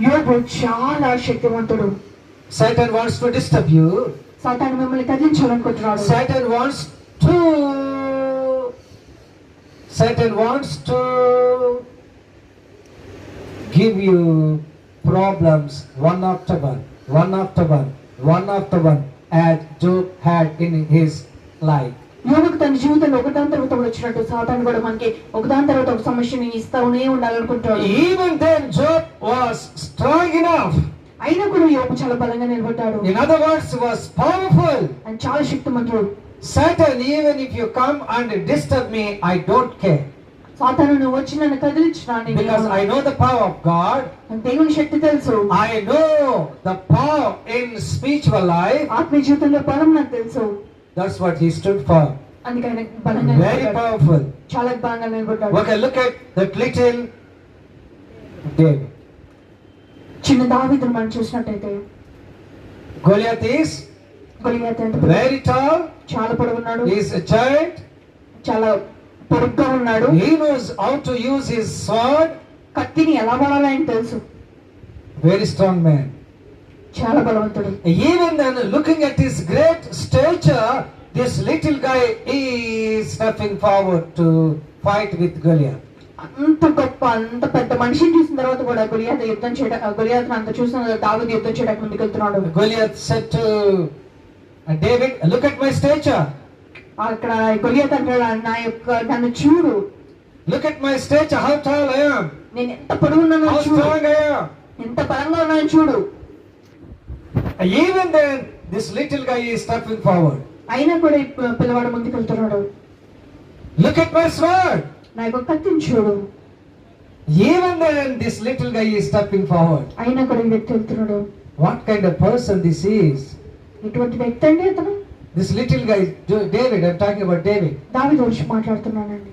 యోబు చాలా శక్తివంతుడు. Satan wants to disturb you. సాతాను మిమ్మల్ని కదిలించాలనుకుంటున్నాడు. Satan wants to give you problems one after one, as Job had in his life. యోబుకు తన జీవితంలో ఒకదాని తర్వాత ఒకటి వచ్చినట్టు సాతాను కూడా మనకి ఒకదాని తర్వాత ఒక సమస్యని ఇస్తూనే ఉండాలనుకుంటాడు. Even then Job was strong enough. అయినా కూడా యోబు చాలా బలంగా నిలబడ్డాడు. In other words, was powerful. ఆయన చాలా శక్తిమంతుడు. Satan, even if you come and disturb me, I don't care. సాతాను నువ్వు వచ్చి నన్ను కదిలించినా Because I know the power of God. దేవుని శక్తి తెలుసు. I know the power in spiritual life. ఆత్మీయ జీవితంలో బలం నాకు తెలుసు. That's what he stood for. అందుకని బలంగా Very powerful. చాలా బలంగా నిలబడ్డాడు. Okay, look at that little David. చిన్న దావీదును మనం చూసినట్టయితే Goliath is గొలియాతు ఎంత very tall. చాలా పొడవున్నాడు. He is a giant. చాలా పొడుగ్గా ఉన్నాడు. He knows how to use his sword. కత్తిని ఎలా వాడాలో ఆయన తెలుసు. Very strong man. చాలా బలవంతుడు. Even then, looking at his great stature, this little guy is stepping forward to fight with Goliath. అంత గొప్ప అంత పెద్ద మనిషిని చూసిన తర్వాత కూడా గొలియాతు యుద్ధం చేయడం గొలియాతును అంత చూసిన దావీదు యుద్ధం చేయడానికి ముందుకు వెళ్తున్నాడు. Goliath said to David, look at my stature. అక్కడ గొలియాతు అంటాడు, నన్ను చూడు. Look at my stature, how tall I am. నేను ఎంత పొడవున్నానో How చూడు. strong I am. ఎంత బలంగా ఉన్నానో చూడు. Even then, this little guy is stepping forward. అయినా కూడా ఈ పిల్లవాడు ముందుకు వెళ్తున్నాడు. Look at my sword. నా యొక్క కత్తిని చూడు. Even then, this little guy is stepping forward. అయినా కూడా ఈ వ్యక్తి వెళ్తున్నాడు. What kind of person this is? ఇటువంటి వ్యక్తి అండి అతను. This little guy, David, I'm talking about David. దావీదు గురించి మాట్లాడుతున్నానండి.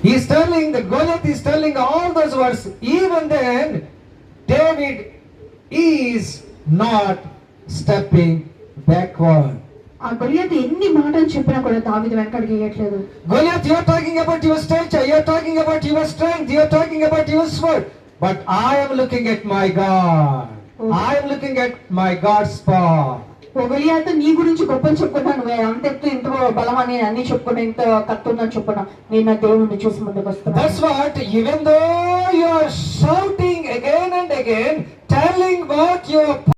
He is telling, the Goliath is telling all those words. Even then, David is not stepping backward. ఆ గొలియాతు ఎన్ని మాటలు చెప్పినా కూడా దావీదు వెనకడికి వేయట్లేదు. Goliath, you are talking about your stature, you are talking about your strength, you are talking about your sword. But I am looking at my God. I am looking at my God's power. ఓ గొలియాతు, నీ గురించి గొప్పలు చెప్పుకున్నాను, అంత ఎత్తు ఇంత బలం అని అన్ని చెప్పుకున్నా, ఇంత కత్తుందని చెప్పుకున్నా, నేను నా దేవుడిని చూసి ముందుకు వస్తున్నాను. That's what, even though you are shouting again and again, telling what your